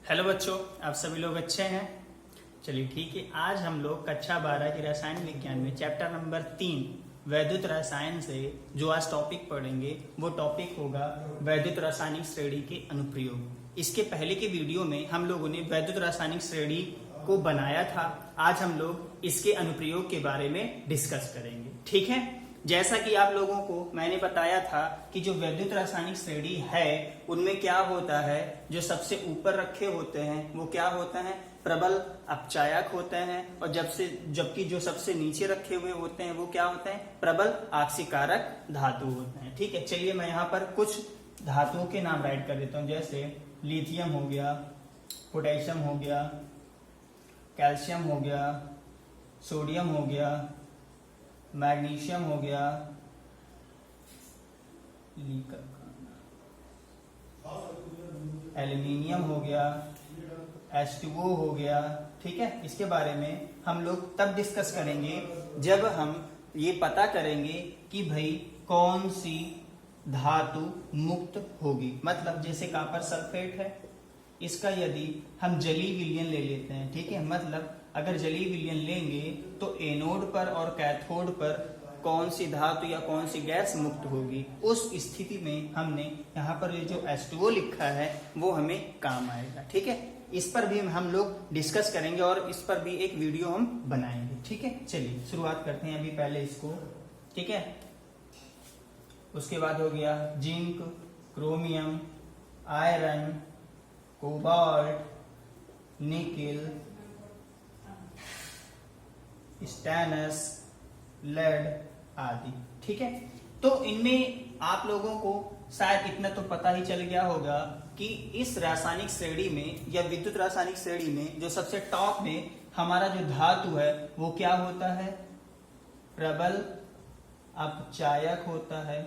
Hello बच्चों, आप सभी लोग अच्छे हैं। चलिए ठीक है, आज हम लोग कक्षा 12 के रसायन विज्ञान में चैप्टर नंबर 3 वैद्युत रसायन से जो आज टॉपिक पढ़ेंगे वो टॉपिक होगा वैद्युत रासायनिक श्रेणी के अनुप्रयोग। इसके पहले के वीडियो में हम लोगों ने वैद्युत रासायनिक श्रेणी को बनाया था। आज हम लोग इसके अनुप्रयोग के बारे में डिस्कस करेंगे। ठीक है, जैसा कि आप लोगों को मैंने बताया था कि जो वैद्युत रासायनिक श्रेणी है उनमें क्या होता है, जो सबसे ऊपर रखे होते हैं वो क्या होता है, प्रबल अपचायक होते हैं, और जबकि जो सबसे नीचे रखे हुए होते हैं वो क्या होते हैं, प्रबल आक्सीकारक धातु होते हैं। ठीक है, चलिए मैं यहाँ पर कुछ धातुओं के नाम राइट कर देता हूँ। जैसे लिथियम हो गया, पोटेशियम हो गया, कैल्शियम हो गया, सोडियम हो गया, मैग्नीशियम हो गया, एल्यूमिनियम हो गया, H2O हो गया। ठीक है, इसके बारे में हम लोग तब डिस्कस करेंगे जब हम ये पता करेंगे कि भाई कौन सी धातु मुक्त होगी। मतलब जैसे कॉपर सल्फेट है, इसका यदि हम जलीय विलयन ले लेते हैं, ठीक है, मतलब अगर जलीय विलयन लेंगे तो एनोड पर और कैथोड पर कौन सी धातु या कौन सी गैस मुक्त होगी, उस स्थिति में हमने यहाँ पर ये जो H2O लिखा है वो हमें काम आएगा। ठीक है, इस पर भी हम लोग डिस्कस करेंगे और इस पर भी एक वीडियो हम बनाएंगे। ठीक है, चलिए शुरुआत करते हैं अभी पहले इसको। ठीक है, उसके बाद हो गया zinc, chromium, iron, cobalt, nickel, stannous, lead आदि। ठीक है, तो इनमें आप लोगों को शायद इतना तो पता ही चल गया होगा कि इस रासायनिक श्रेणी में या विद्युत रासायनिक श्रेणी में जो सबसे टॉप में हमारा जो धातु है वो क्या होता है, प्रबल अपचायक होता है।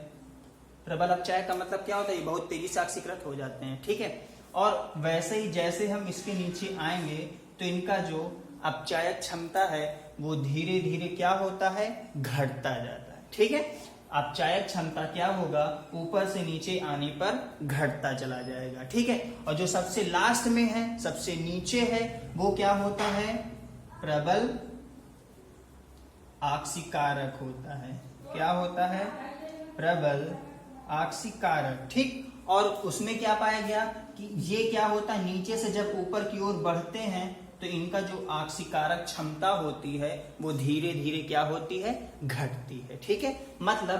प्रबल अपचायक का मतलब क्या होता है, ये बहुत तेजी से ऑक्सीकृत हो जाते हैं। ठीक है, और वैसे ही जैसे हम इसके नीचे आएंगे तो इनका जो अपचायक क्षमता है वो धीरे धीरे क्या होता है, घटता जाता है। ठीक है, अपचायक क्षमता क्या होगा, ऊपर से नीचे आने पर घटता चला जाएगा। ठीक है, और जो सबसे लास्ट में है, सबसे नीचे है, वो क्या होता है, प्रबल आक्सीकारक होता है। क्या होता है, प्रबल आक्सीकारक। ठीक, और उसमें क्या पाया गया कि ये क्या होता है, नीचे से जब ऊपर की ओर बढ़ते हैं तो इनका जो आक्सीकारक क्षमता होती है वो धीरे धीरे क्या होती है, घटती है। ठीक है, मतलब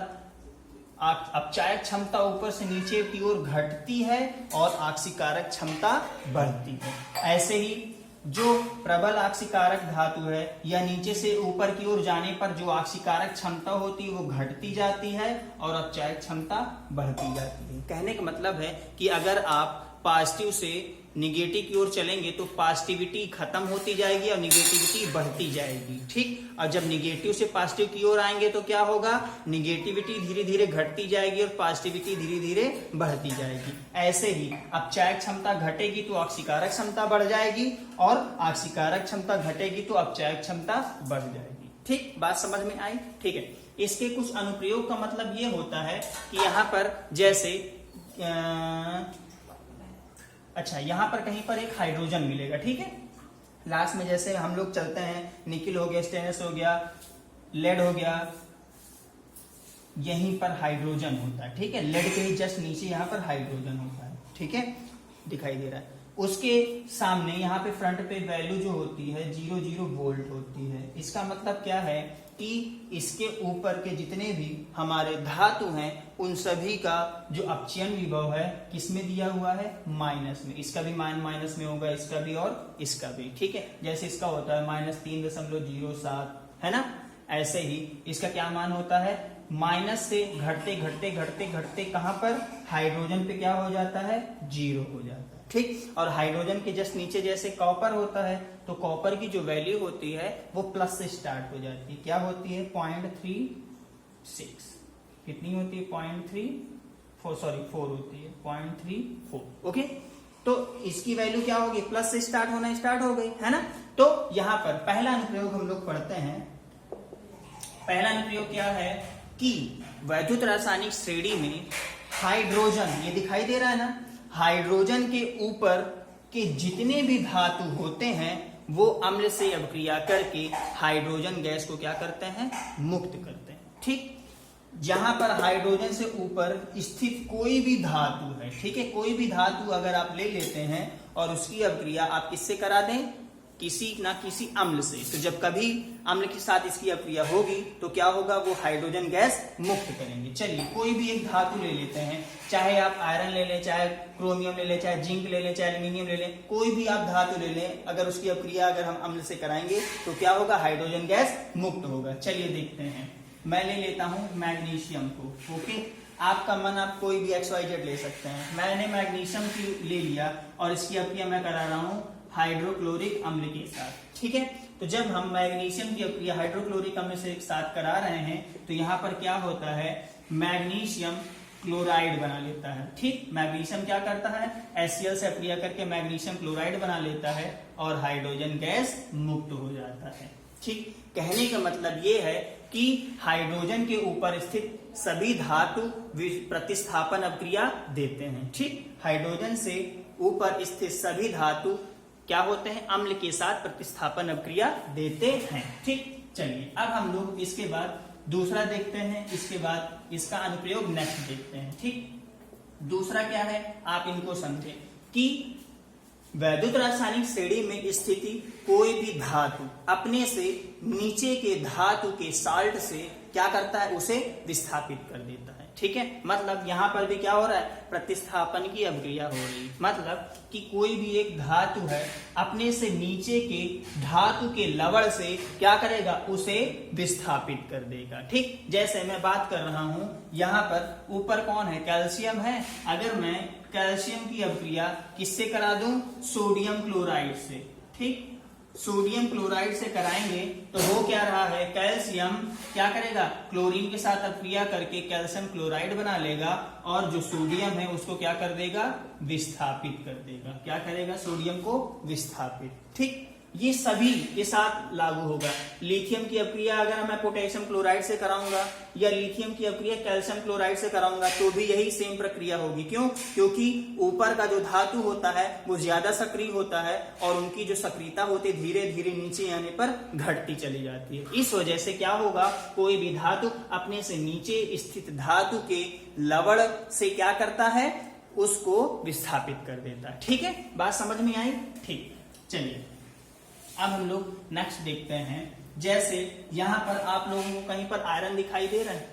अपचायक क्षमता ऊपर से नीचे की ओर घटती है और आक्सीकारक क्षमता बढ़ती है। ऐसे ही जो प्रबल आक्सीकारक धातु है या नीचे से ऊपर की ओर जाने पर जो आक्सीकारक क्षमता होती है वो घटती जाती है और अपचायक क्षमता बढ़ती जाती है। कहने का मतलब है कि अगर आप पॉजिटिव से निगेटिव की ओर चलेंगे तो पॉजिटिविटी खत्म होती जाएगी और निगेटिविटी बढ़ती जाएगी। ठीक, और जब निगेटिव से पॉजिटिव की ओर आएंगे तो क्या होगा, निगेटिविटी धीरे धीरे घटती जाएगी और पॉजिटिविटी धीरे धीरे बढ़ती जाएगी। ऐसे ही अपचायक क्षमता घटेगी तो ऑक्सीकारक क्षमता बढ़ जाएगी और ऑक्सीकारक क्षमता घटेगी तो अपचायक क्षमता बढ़ जाएगी। ठीक, बात समझ में आई। ठीक है, इसके कुछ अनुप्रयोग का मतलब ये होता है कि यहाँ पर जैसे अच्छा, यहाँ पर कहीं पर एक हाइड्रोजन मिलेगा। ठीक है, लास्ट में जैसे हम लोग चलते हैं, निकिल हो गया, स्टेनस हो गया, लेड हो गया, यहीं पर हाइड्रोजन होता है। ठीक है, लेड के ही जस्ट नीचे यहाँ पर हाइड्रोजन होता है। ठीक है, दिखाई दे रहा है। उसके सामने यहाँ पे फ्रंट पे वैल्यू जो होती है 00 वोल्ट होती है। इसका मतलब क्या है कि इसके ऊपर के जितने भी हमारे धातु हैं उन सभी का जो अपचयन विभव है किसमें दिया हुआ है, माइनस में। इसका भी माइनस में होगा, इसका भी और इसका भी। ठीक है, जैसे इसका होता है -3.07, है ना, ऐसे ही इसका क्या मान होता है, माइनस से घटते घटते घटते घटते कहां पर, हाइड्रोजन पे क्या हो जाता है, 0 हो जाता है। ठीक, और हाइड्रोजन के जस्ट नीचे जैसे कॉपर होता है तो कॉपर की जो वैल्यू होती है वो प्लस से स्टार्ट हो जाती है। क्या होती है, 0.36। कितनी होती है, 4 होती है, 0.34। ओके, तो इसकी वैल्यू क्या होगी, प्लस से स्टार्ट होना स्टार्ट हो गई, है ना। तो यहाँ पर पहला अनुप्रयोग हम लोग पढ़ते हैं। पहला अनुप्रयोग क्या है कि वैद्युत रासायनिक श्रेणी में हाइड्रोजन, ये दिखाई दे रहा है ना, हाइड्रोजन के ऊपर कि जितने भी धातु होते हैं वो अम्ल से अभिक्रिया करके हाइड्रोजन गैस को क्या करते हैं, मुक्त करते हैं। ठीक, जहां पर हाइड्रोजन से ऊपर स्थित कोई भी धातु है, ठीक है, कोई भी धातु अगर आप ले लेते हैं और उसकी अभिक्रिया आप किससे करा दें, किसी ना किसी अम्ल से, तो जब कभी अम्ल के साथ इसकी अभिक्रिया होगी तो क्या होगा, वो हाइड्रोजन गैस मुक्त करेंगे। चलिए कोई भी एक धातु ले लेते हैं, चाहे आप आयरन ले लें, चाहे क्रोमियम ले लें, चाहे जिंक ले लें, चाहे एल्यूमिनियम ले लें, कोई भी आप धातु ले लें, अगर उसकी अभिक्रिया अगर हम अम्ल से कराएंगे तो क्या होगा, हाइड्रोजन गैस मुक्त होगा। चलिए देखते हैं, मैं ले लेता हूं मैग्नीशियम को। ओके, आपका मन आप कोई भी XYZ ले सकते हैं। मैंने मैग्नीशियम की ले लिया और इसकी अभिक्रिया मैं करा रहा हूं हाइड्रोक्लोरिक अम्ल के साथ। ठीक है, तो जब हम मैग्नीशियम की अभिक्रिया हाइड्रोक्लोरिक अम्ल से साथ करा रहे हैं तो यहाँ पर क्या होता है, मैग्नीशियम क्लोराइड बना लेता है। ठीक, मैग्नीशियम क्या करता है, HCl से अभिक्रिया करके मैग्नीशियम क्लोराइड बना लेता है और हाइड्रोजन गैस मुक्त हो जाता है। ठीक, कहने का मतलब ये है कि हाइड्रोजन के ऊपर स्थित सभी धातु प्रतिस्थापन अभिक्रिया देते हैं। ठीक, हाइड्रोजन से ऊपर स्थित सभी धातु क्या होते हैं, अम्ल के साथ प्रतिस्थापन अभिक्रिया देते हैं। ठीक, चलिए अब हम लोग इसके बाद दूसरा देखते हैं, इसके बाद इसका अनुप्रयोग नेक्स्ट देखते हैं। ठीक, दूसरा क्या है, आप इनको समझें कि वैद्युत रासायनिक श्रेणी में स्थिति कोई भी धातु अपने से नीचे के धातु के साल्ट से क्या करता है, उसे विस्थापित कर देता है। ठीक है, मतलब यहां पर भी क्या हो रहा है, प्रतिस्थापन की अभिक्रिया हो रही है। मतलब कि कोई भी एक धातु है अपने से नीचे के धातु के लवण से क्या करेगा, उसे विस्थापित कर देगा। ठीक, जैसे मैं बात कर रहा हूं, यहां पर ऊपर कौन है, कैल्शियम है। अगर मैं कैल्शियम की अभिक्रिया किससे करा दूं, सोडियम क्लोराइड से। ठीक, सोडियम क्लोराइड से कराएंगे तो हो क्या रहा है, कैल्शियम क्या करेगा, क्लोरीन के साथ अभिक्रिया करके कैल्शियम क्लोराइड बना लेगा और जो सोडियम है उसको क्या कर देगा, विस्थापित कर देगा। क्या करेगा, सोडियम को विस्थापित। ठीक, ये सभी के साथ लागू होगा। लिथियम की अभिक्रिया अगर मैं पोटेशियम क्लोराइड से कराऊंगा या लिथियम की अभिक्रिया कैल्शियम क्लोराइड से कराऊंगा तो भी यही सेम प्रक्रिया होगी। क्यों, क्योंकि ऊपर का जो धातु होता है वो ज्यादा सक्रिय होता है और उनकी जो सक्रियता होती है धीरे धीरे नीचे आने पर घटती चली जाती है। इस वजह से क्या होगा, कोई भी धातु अपने से नीचे स्थित धातु के लवण से क्या करता है, उसको विस्थापित कर देता है। ठीक है, बात समझ में आई। ठीक, चलिए अब हम लोग नेक्स्ट देखते हैं। जैसे यहां पर आप लोगों को कहीं पर आयरन दिखाई दे रहा है,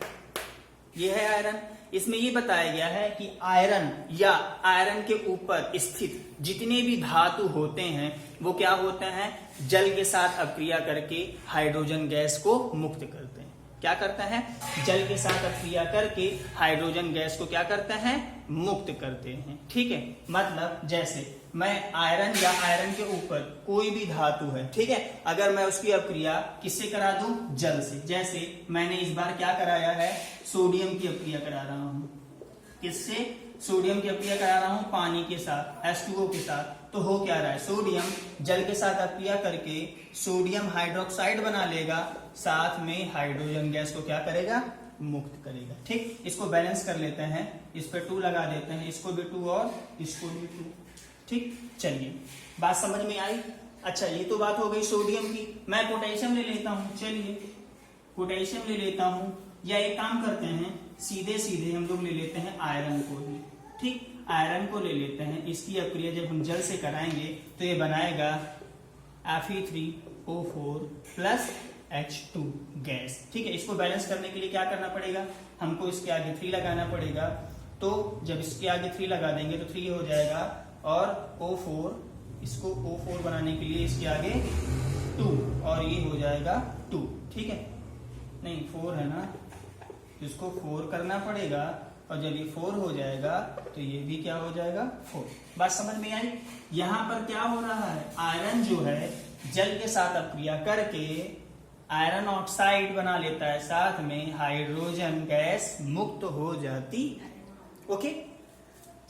ये है आयरन। इसमें ये बताया गया है कि आयरन या आयरन के ऊपर स्थित जितने भी धातु होते हैं वो क्या होते हैं, जल के साथ अभिक्रिया करके हाइड्रोजन गैस को मुक्त करते हैं। क्या करता है, जल के साथ अभिक्रिया करके हाइड्रोजन गैस को क्या करते हैं, मुक्त करते हैं। ठीक है, मतलब जैसे मैं आयरन या आयरन के ऊपर कोई भी धातु है, ठीक है, अगर मैं उसकी अभिक्रिया किससे करा दूं, जल से। जैसे मैंने इस बार क्या कराया है, सोडियम की अभिक्रिया करा रहा हूं। किससे, सोडियम की अभिक्रिया करा रहा हूं पानी के साथ, H2O के साथ। तो हो क्या रहा है, सोडियम जल के साथ अभिक्रिया करके सोडियम हाइड्रोक्साइड बना लेगा, साथ में हाइड्रोजन गैस को क्या करेगा, मुक्त करेगा। ठीक, इसको बैलेंस कर लेते हैं, इस पे 2 लगा देते हैं, इसको भी 2 और इसको भी 2। ठीक, चलिए बात समझ में आई। अच्छा, ये तो बात हो गई सोडियम की। मैं पोटेशियम ले लेता हूं। चलिए पोटेशियम ले लेता हूं, या एक काम करते हैं, सीधे सीधे हम लोग ले लेते हैं आयरन को ही। ठीक, आयरन को ले लेते हैं, इसकी अभिक्रिया जब हम जल से कराएंगे तो ये बनाएगा Fe3O4 प्लस H2 गैस। ठीक है, इसको बैलेंस करने के लिए क्या करना पड़ेगा, हमको इसके आगे 3 लगाना पड़ेगा। तो जब इसके आगे 3 लगा देंगे तो 3 हो जाएगा और O4, इसको O4 बनाने के लिए इसके आगे 2 और ये हो जाएगा 2। ठीक है, नहीं 4 है ना, तो इसको 4 करना पड़ेगा और जब ये 4 हो जाएगा तो ये भी क्या हो जाएगा, 4। बात समझ में आई। यहां पर क्या हो रहा है, आयरन जो है जल के साथ अभिक्रिया करके आयरन ऑक्साइड बना लेता है, साथ में हाइड्रोजन गैस मुक्त हो जाती है। ओके,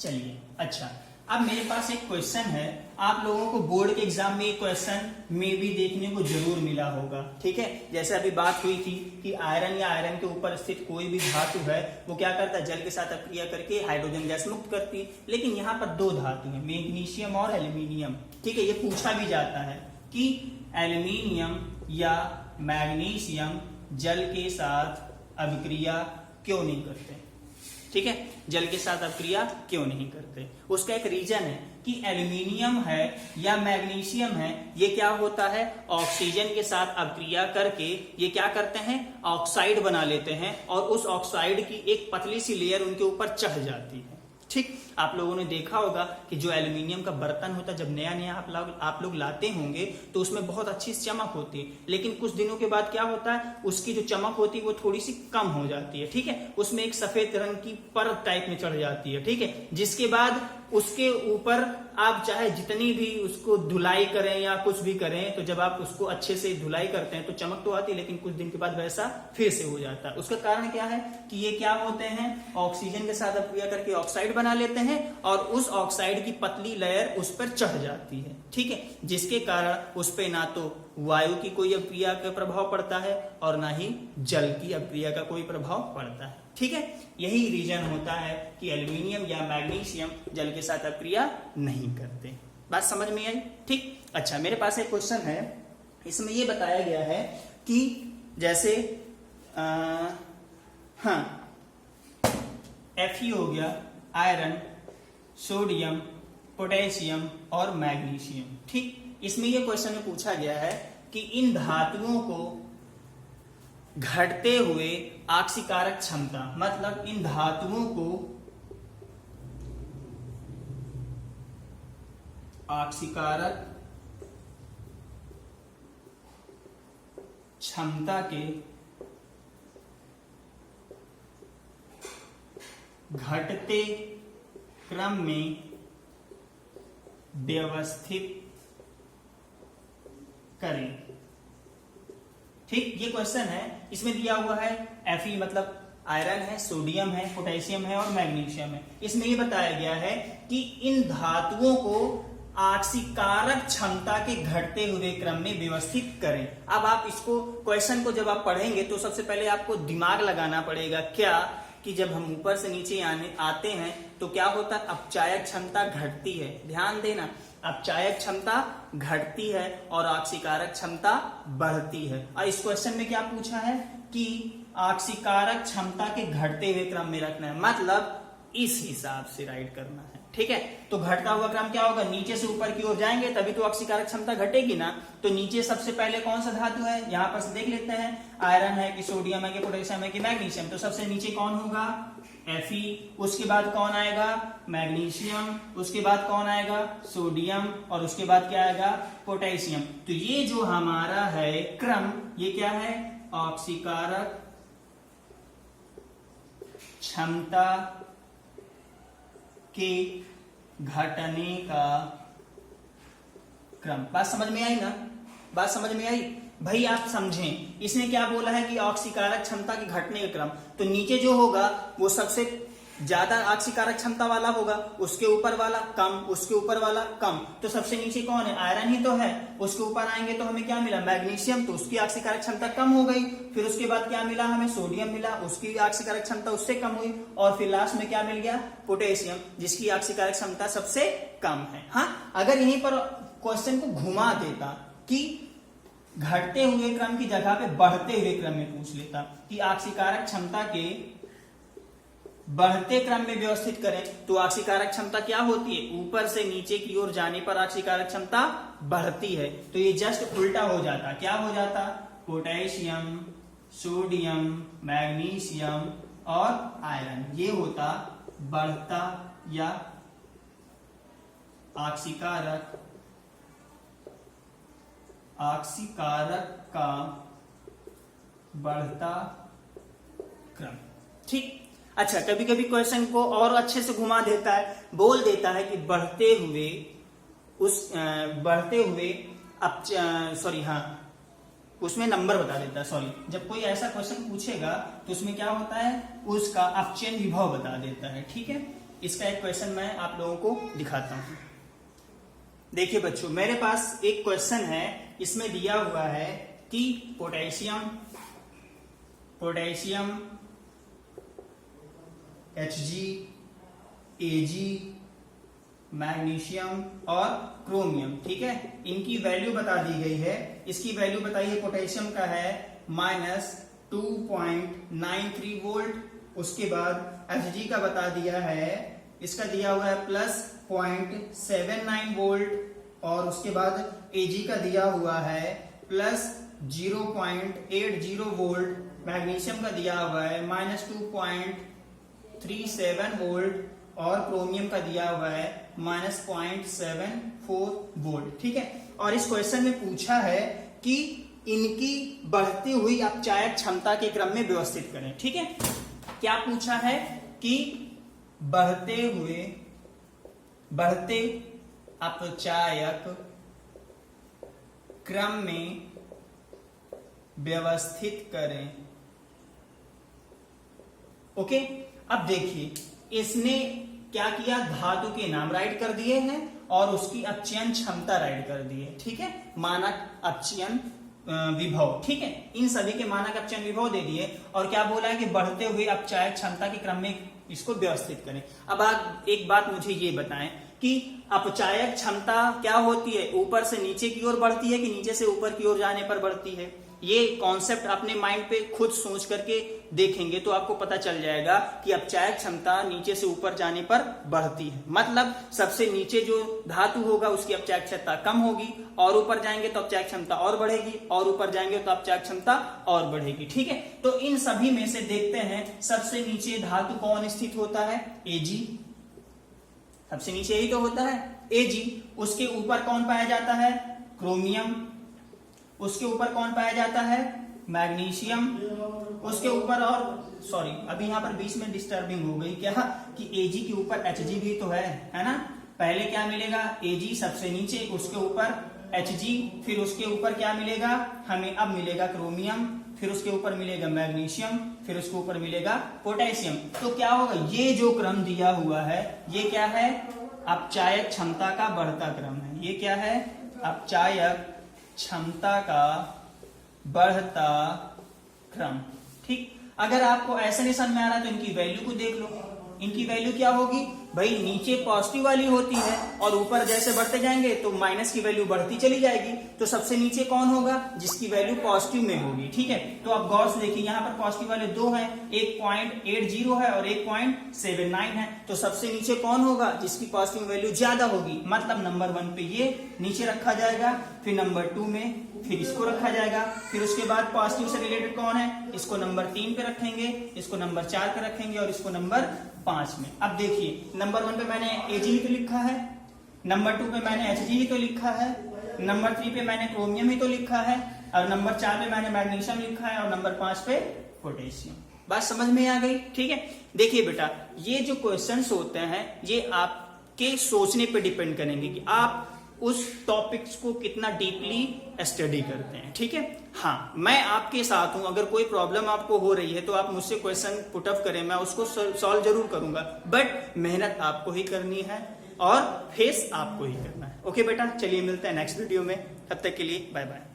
चलिए अच्छा अब मेरे पास एक क्वेश्चन है, आप लोगों को बोर्ड के एग्जाम में एक क्वेश्चन में भी देखने को जरूर मिला होगा, ठीक है। जैसे अभी बात हुई थी कि आयरन या आयरन के ऊपर स्थित कोई भी धातु है वो क्या करता है, जल के साथ अक्रिया करके हाइड्रोजन गैस मुक्त करती है। लेकिन यहाँ पर दो धातु है, मैग्नीशियम और एल्यूमिनियम, ठीक है। ये पूछा भी जाता है कि एल्यूमिनियम या मैग्नीशियम जल के साथ अभिक्रिया क्यों नहीं करते, ठीक है। जल के साथ अभिक्रिया क्यों नहीं करते, उसका एक रीजन है कि एल्यूमिनियम है या मैग्नीशियम है, ये क्या होता है, ऑक्सीजन के साथ अभिक्रिया करके ये क्या करते हैं, ऑक्साइड बना लेते हैं और उस ऑक्साइड की एक पतली सी लेयर उनके ऊपर चढ़ जाती है, ठीक। आप लोगों ने देखा होगा कि जो एल्यूमिनियम का बर्तन होता है, जब नया नया आप लोग लाते होंगे तो उसमें बहुत अच्छी चमक होती है, लेकिन कुछ दिनों के बाद क्या होता है, उसकी जो चमक होती है वो थोड़ी सी कम हो जाती है, ठीक है। उसमें एक सफेद रंग की परत टाइप में चढ़ जाती है, ठीक है। जिसके बाद उसके ऊपर आप चाहे जितनी भी उसको धुलाई करें या कुछ भी करें, तो जब आप उसको अच्छे से धुलाई करते हैं तो चमक तो आती है, लेकिन कुछ दिन के बाद वैसा फिर से हो जाता है। उसका कारण क्या है कि ये क्या होते हैं, ऑक्सीजन के साथ अभिक्रिया करके ऑक्साइड बना लेते हैं और उस ऑक्साइड की पतली लेयर उस पर चढ़ जाती है, ठीक है। जिसके कारण उस पे ना तो वायु की कोई अभिक्रिया का प्रभाव पड़ता है और ना ही जल की अभिक्रिया का कोई प्रभाव पड़ता है, ठीक है। यही रीजन होता है कि एल्यूमिनियम या मैग्नीशियम जल के साथ अभिक्रिया नहीं करते। बात समझ में आई, ठीक। अच्छा, मेरे पास एक क्वेश्चन है, इसमें यह बताया गया है कि जैसे Fe हो गया, आयरन, सोडियम, पोटेशियम और मैग्नीशियम, ठीक। इसमें यह क्वेश्चन में पूछा गया है कि इन धातुओं को घटते हुए आक्सीकारक क्षमता, मतलब इन धातुओं को आक्सीकारक क्षमता के घटते क्रम में व्यवस्थित करें, ठीक। ये क्वेश्चन है, इसमें दिया हुआ है Fe मतलब आयरन है, सोडियम है, पोटेशियम है और मैग्नीशियम है। इसमें ये बताया गया है कि इन धातुओं को आक्सीकारक क्षमता के घटते हुए क्रम में व्यवस्थित करें। अब आप इसको क्वेश्चन को जब आप पढ़ेंगे तो सबसे पहले आपको दिमाग लगाना पड़ेगा, क्या कि जब हम ऊपर से नीचे आते हैं तो क्या होता है, अपचायक क्षमता घटती है। ध्यान देना, अपचायक क्षमता घटती है और आक्सीकारक क्षमता बढ़ती है। और इस क्वेश्चन में क्या पूछा है कि आक्सीकारक क्षमता के घटते हुए क्रम में रखना है, मतलब इस हिसाब से राइट करना है, ठीक है। तो घटता हुआ क्रम क्या होगा, नीचे से ऊपर की ओर जाएंगे तभी तो ऑक्सीकारक क्षमता घटेगी ना। तो नीचे सबसे पहले कौन सा धातु है, यहां पर से देख लेते हैं, आयरन है कि सोडियम है कि पोटेशियम है कि मैग्नीशियम। तो सबसे नीचे कौन होगा, Fe। उसके बाद कौन आएगा, मैग्नीशियम। उसके बाद कौन आएगा, सोडियम। और उसके बाद क्या आएगा, पोटेशियम। तो ये जो हमारा है क्रम, ये क्या है, ऑक्सीकारक क्षमता के घटने का क्रम। बात समझ में आई ना, बात समझ में आई भाई। आप समझें, इसने क्या बोला है कि ऑक्सीकारक क्षमता के घटने का क्रम, तो नीचे जो होगा वो सबसे ज्यादा ऑक्सीकारक क्षमता वाला होगा, उसके ऊपर वाला कम, उसके ऊपर वाला कम। तो सबसे नीचे कौन है, आयरन ही तो है। उसके ऊपर आएंगे तो हमें क्या मिला, मैग्नीशियम, तो उसकी ऑक्सीकारक क्षमता कम हो गई। फिर उसके बाद क्या मिला, हमें सोडियम मिला, उसकी ऑक्सीकारक क्षमता उससे कम हुई। और फिर लास्ट में क्या मिल गया, पोटेशियम, जिसकी ऑक्सीकारक क्षमता सबसे कम है। हाँ, अगर यहीं पर क्वेश्चन को घुमा देता कि घटते हुए क्रम की जगह पे बढ़ते हुए क्रम में पूछ लेता कि ऑक्सीकारक क्षमता के बढ़ते क्रम में व्यवस्थित करें, तो ऑक्सीकारक क्षमता क्या होती है, ऊपर से नीचे की ओर जाने पर ऑक्सीकारक क्षमता बढ़ती है। तो ये जस्ट उल्टा हो जाता, क्या हो जाता, पोटेशियम, सोडियम, मैग्नीशियम और आयरन, ये होता बढ़ता या आक्सीकारक का बढ़ता क्रम, ठीक। अच्छा, कभी कभी क्वेश्चन को और अच्छे से घुमा देता है, बोल देता है कि बढ़ते हुए उसमें नंबर बता देता है। सॉरी, जब कोई ऐसा क्वेश्चन पूछेगा तो उसमें क्या होता है, उसका अपचयन विभव बता देता है, ठीक है। इसका एक क्वेश्चन मैं आप लोगों को दिखाता हूं। देखिए बच्चों, मेरे पास एक क्वेश्चन है, इसमें दिया हुआ है कि पोटेशियम Hg, Ag, मैग्नीशियम और क्रोमियम, ठीक है, इनकी वैल्यू बता दी गई है। इसकी वैल्यू बताइए, पोटेशियम का है -2.93 वोल्ट, उसके बाद Hg का बता दिया है, इसका दिया हुआ है +0.79 वोल्ट, और उसके बाद Ag का दिया हुआ है +0.80 वोल्ट, मैग्नीशियम का दिया हुआ है -2.37 वोल्ट, और क्रोमियम का दिया हुआ है -0.74 वोल्ट, ठीक है। और इस क्वेश्चन में पूछा है कि इनकी बढ़ती हुई अपचायक क्षमता के क्रम में व्यवस्थित करें, ठीक है। क्या पूछा है कि बढ़ते अपचायक क्रम में व्यवस्थित करें। ओके, अब देखिए, इसने क्या किया, धातु के नाम राइट कर दिए हैं और उसकी अपचयन क्षमता राइट कर दी है, ठीक है, मानक अपचयन विभव, ठीक है, इन सभी के मानक अपचयन विभव दे दिए, और क्या बोला है कि बढ़ते हुए अपचायक क्षमता के क्रम में इसको व्यवस्थित करें। अब आप एक बात मुझे ये बताएं कि अपचायक क्षमता क्या होती है, ऊपर से नीचे की ओर बढ़ती है कि नीचे से ऊपर की ओर जाने पर बढ़ती है। ये कॉन्सेप्ट अपने माइंड पे खुद सोच करके देखेंगे तो आपको पता चल जाएगा कि अपचायक क्षमता नीचे से ऊपर जाने पर बढ़ती है, मतलब सबसे नीचे जो धातु होगा उसकी अपचायक क्षमता कम होगी, और ऊपर जाएंगे तो अपचायक क्षमता और बढ़ेगी, और ऊपर जाएंगे तो अपचायक क्षमता और बढ़ेगी, ठीक है। तो इन सभी में से देखते हैं, सबसे नीचे धातु कौन स्थित होता है, Ag, सबसे नीचे यही तो होता है Ag। उसके ऊपर कौन पाया जाता है, क्रोमियम, उसके ऊपर कौन पाया जाता है, मैग्नीशियम, उसके ऊपर, और सॉरी अभी यहाँ पर बीच में डिस्टर्बिंग हो गई क्या, कि Ag के ऊपर Hg भी तो है ना। पहले क्या मिलेगा, Ag सबसे नीचे, उसके ऊपर Hg, फिर उसके ऊपर क्या मिलेगा हमें, अब मिलेगा क्रोमियम, फिर उसके ऊपर मिलेगा मैग्नीशियम, फिर उसके ऊपर मिलेगा पोटेशियम। तो क्या होगा, ये जो क्रम दिया हुआ है ये क्या है, अपचायक क्षमता का बढ़ता क्रम है। ये क्या है, अपचायक क्षमता का बढ़ता क्रम, ठीक। अगर आपको ऐसा नहीं समझ में आ रहा तो इनकी वैल्यू को देख लो। इनकी वैल्यू क्या होगी भाई, नीचे पॉजिटिव वाली होती है और ऊपर जैसे बढ़ते जाएंगे तो माइनस की वैल्यू बढ़ती चली जाएगी। तो सबसे नीचे कौन होगा, जिसकी वैल्यू पॉजिटिव में होगी, ठीक है। तो आप गौर से देखिए, यहाँ पर पॉजिटिव वाले दो हैं, 1.80 है और 1.79 है। तो सबसे नीचे कौन होगा, जिसकी पॉजिटिव वैल्यू ज्यादा होगी, मतलब नंबर 1 पे ये नीचे रखा जाएगा, फिर नंबर 2 में फिर इसको रखा जाएगा, फिर उसके बाद पॉजिटिव से रिलेटेड कौन है, इसको नंबर 3 पे रखेंगे, इसको नंबर 4 पे रखेंगे और इसको नंबर 5 में। अब देखिए, नंबर 1 पे मैंने Ag ही तो लिखा है, नंबर 2 पे मैंने Hg ही तो लिखा है, नंबर 3 पे मैंने क्रोमियम ही तो लिखा है, और नंबर 4 पे मैंने मैग्नीशियम लिखा है, और नंबर 5 पे पोटेशियम। बात समझ में आ गई, ठीक है। देखिए बेटा, ये जो क्वेश्चंस होते हैं ये आपके सोचने पे डिपेंड करेंगे कि आप उस टॉपिक्स को कितना डीपली स्टडी करते हैं, ठीक है। हाँ, मैं आपके साथ हूं, अगर कोई प्रॉब्लम आपको हो रही है तो आप मुझसे क्वेश्चन पुट अप करें, मैं उसको सॉल्व जरूर करूंगा, बट मेहनत आपको ही करनी है और फेस आपको ही करना है। ओके बेटा, चलिए मिलते हैं नेक्स्ट वीडियो में, तब तक के लिए बाय बाय।